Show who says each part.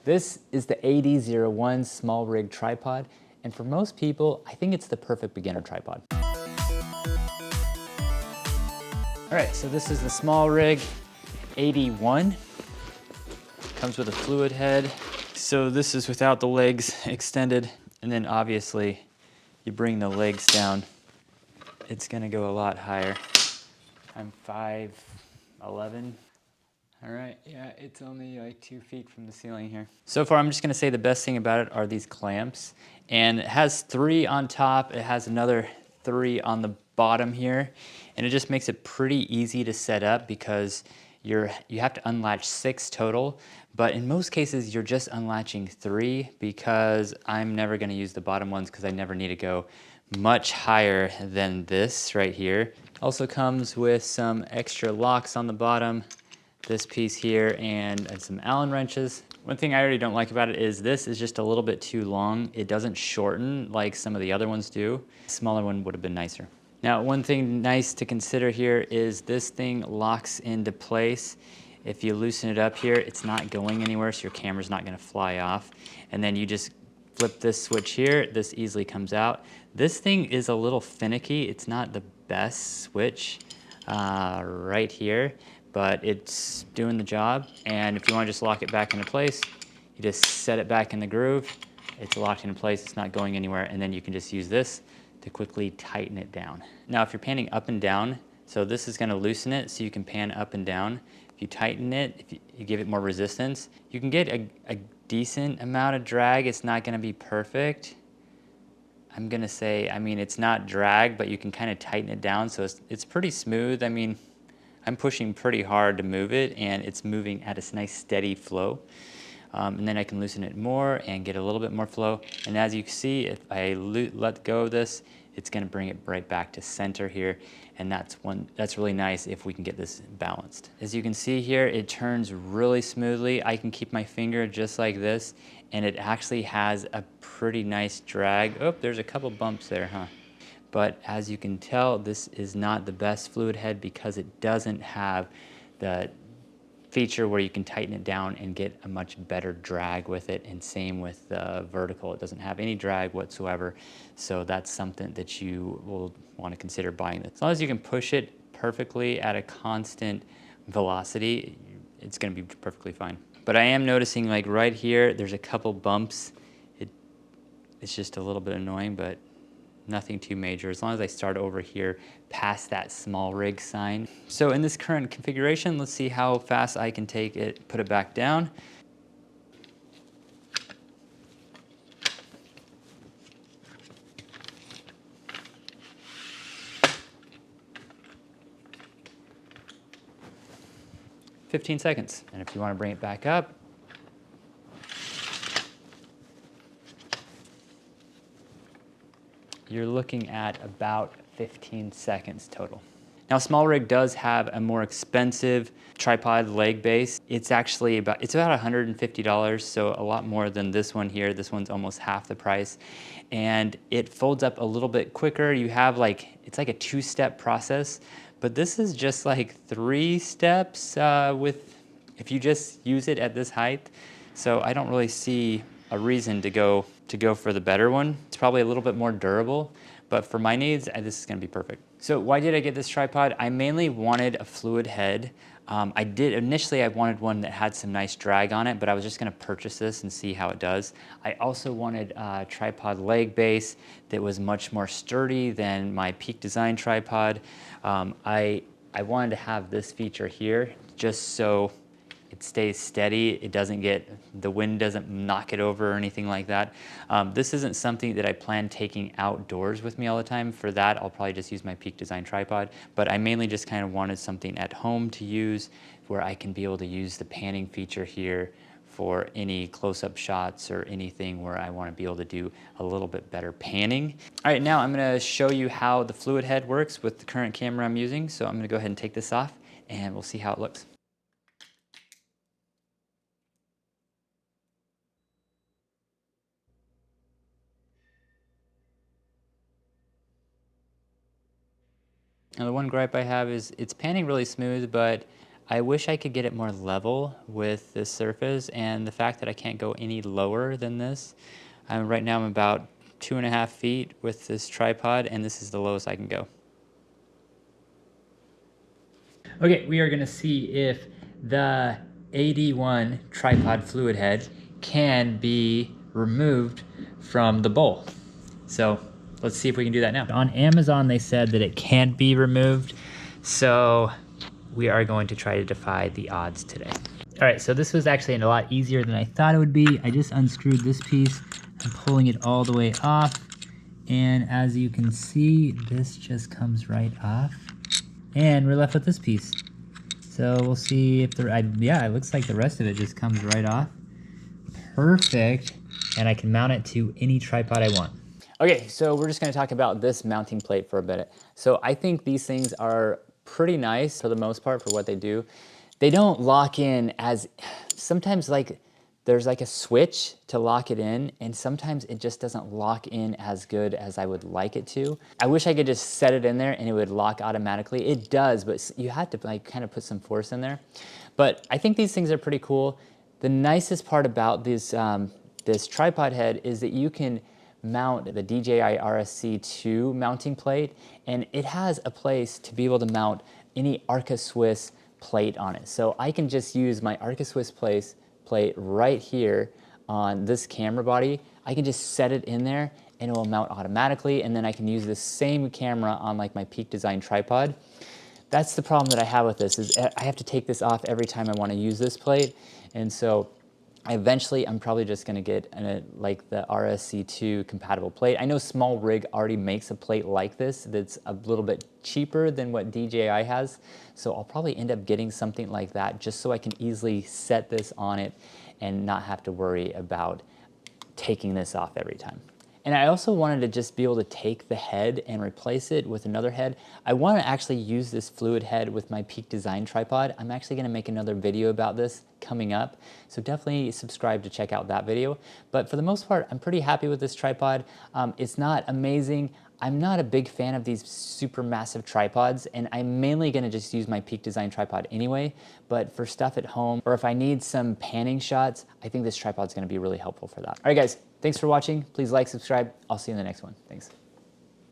Speaker 1: This is the AD-01 SmallRig tripod, and for most people, I think it's the perfect beginner tripod. All right, so this is the SmallRig AD-01. Comes with a fluid head. So this is without the legs extended, and then obviously you bring the legs down, it's gonna go a lot higher. I'm 5'11". All right, yeah, it's only like 2 feet from the ceiling here. So far, I'm just gonna say the best thing about it are these clamps. And it has 3 on top, it has another 3 on the bottom here. And it just makes it pretty easy to set up because you have to unlatch 6 total. But in most cases, you're just unlatching 3 because I'm never gonna use the bottom ones because I never need to go much higher than this right here. Also comes with some extra locks on the bottom, this piece here, and some Allen wrenches. One thing I already don't like about it is this is just a little bit too long. It doesn't shorten like some of the other ones do. A smaller one would have been nicer. Now, one thing nice to consider here is this thing locks into place. If you loosen it up here, it's not going anywhere, so your camera's not gonna fly off. And then you just flip this switch here, this easily comes out. This thing is a little finicky. It's not the best switch right here, but it's doing the job. And if you want to just lock it back into place, you just set it back in the groove. It's locked in place, it's not going anywhere, and then you can just use this to quickly tighten it down. Now, if you're panning up and down, so this is gonna loosen it so you can pan up and down. If you tighten it, if you give it more resistance, you can get a decent amount of drag. It's not gonna be perfect. I'm gonna say, I mean, it's not drag, but you can kind of tighten it down, so it's pretty smooth. I mean, I'm pushing pretty hard to move it, and it's moving at a nice steady flow. And then I can loosen it more and get a little bit more flow. And as you can see, if I let go of this, it's gonna bring it right back to center here. And that's really nice if we can get this balanced. As you can see here, it turns really smoothly. I can keep my finger just like this, and it actually has a pretty nice drag. Oh, there's a couple bumps there, huh? But as you can tell, this is not the best fluid head because it doesn't have the feature where you can tighten it down and get a much better drag with it, and same with the vertical. It doesn't have any drag whatsoever, so that's something that you will want to consider buying. As long as you can push it perfectly at a constant velocity, it's going to be perfectly fine. But I am noticing, like right here, there's a couple bumps. It's just a little bit annoying, but nothing too major, as long as I start over here past that SmallRig sign. So in this current configuration, let's see how fast I can take it, put it back down. "15 seconds. And if you want to bring it back up, you're looking at about 15 seconds total. Now, SmallRig does have a more expensive tripod leg base. It's actually about $150, so a lot more than this one here. This one's almost half the price. And it folds up a little bit quicker. You have it's like a 2-step process, but this is just like 3 steps if you just use it at this height. So I don't really see a reason to go for the better one. It's probably a little bit more durable, but for my needs, this is gonna be perfect. So why did I get this tripod? I mainly wanted a fluid head. Initially I wanted one that had some nice drag on it, but I was just gonna purchase this and see how it does. I also wanted a tripod leg base that was much more sturdy than my Peak Design tripod. I wanted to have this feature here just so it stays steady. The wind doesn't knock it over or anything like that. This isn't something that I plan taking outdoors with me all the time. For that, I'll probably just use my Peak Design tripod, but I mainly just kind of wanted something at home to use where I can be able to use the panning feature here for any close-up shots or anything where I want to be able to do a little bit better panning. All right, now I'm gonna show you how the fluid head works with the current camera I'm using. So I'm gonna go ahead and take this off and we'll see how it looks. Now, the one gripe I have is it's panning really smooth, but I wish I could get it more level with this surface, and the fact that I can't go any lower than this. Right now I'm about 2.5 feet with this tripod, and this is the lowest I can go. Okay, we are gonna see if the AD-01 tripod fluid head can be removed from the bowl. So let's see if we can do that now. On Amazon, they said that it can't be removed. So we are going to try to defy the odds today. All right, so this was actually a lot easier than I thought it would be. I just unscrewed this piece. I'm pulling it all the way off. And as you can see, this just comes right off. And we're left with this piece. So we'll see if yeah, it looks like the rest of it just comes right off. Perfect. And I can mount it to any tripod I want. Okay, so we're just gonna talk about this mounting plate for a bit. So I think these things are pretty nice for the most part for what they do. They don't lock in as, sometimes like there's like a switch to lock it in, and sometimes it just doesn't lock in as good as I would like it to. I wish I could just set it in there and it would lock automatically. It does, but you have to like kind of put some force in there. But I think these things are pretty cool. The nicest part about this tripod head is that you can mount the DJI RSC2 mounting plate, and it has a place to be able to mount any Arca Swiss plate on it. So I can just use my Arca Swiss plate right here on this camera body. I can just set it in there and it will mount automatically, and then I can use this same camera on like my Peak Design tripod. That's the problem that I have with this, is I have to take this off every time I want to use this plate, and so eventually I'm probably just going to get like the RSC2 compatible plate. I know SmallRig already makes a plate like this that's a little bit cheaper than what DJI has, so I'll probably end up getting something like that just so I can easily set this on it and not have to worry about taking this off every time. And I also wanted to just be able to take the head and replace it with another head. I want to actually use this fluid head with my Peak Design tripod. I'm actually going to make another video about this coming up, so definitely subscribe to check out that video. But for the most part, I'm pretty happy with this tripod. It's not amazing. I'm not a big fan of these super massive tripods, and I'm mainly going to just use my Peak Design tripod anyway. But for stuff at home, or if I need some panning shots, I think this tripod is going to be really helpful for that. All right, guys. Thanks for watching. Please like, subscribe. I'll see you in the next one. Thanks.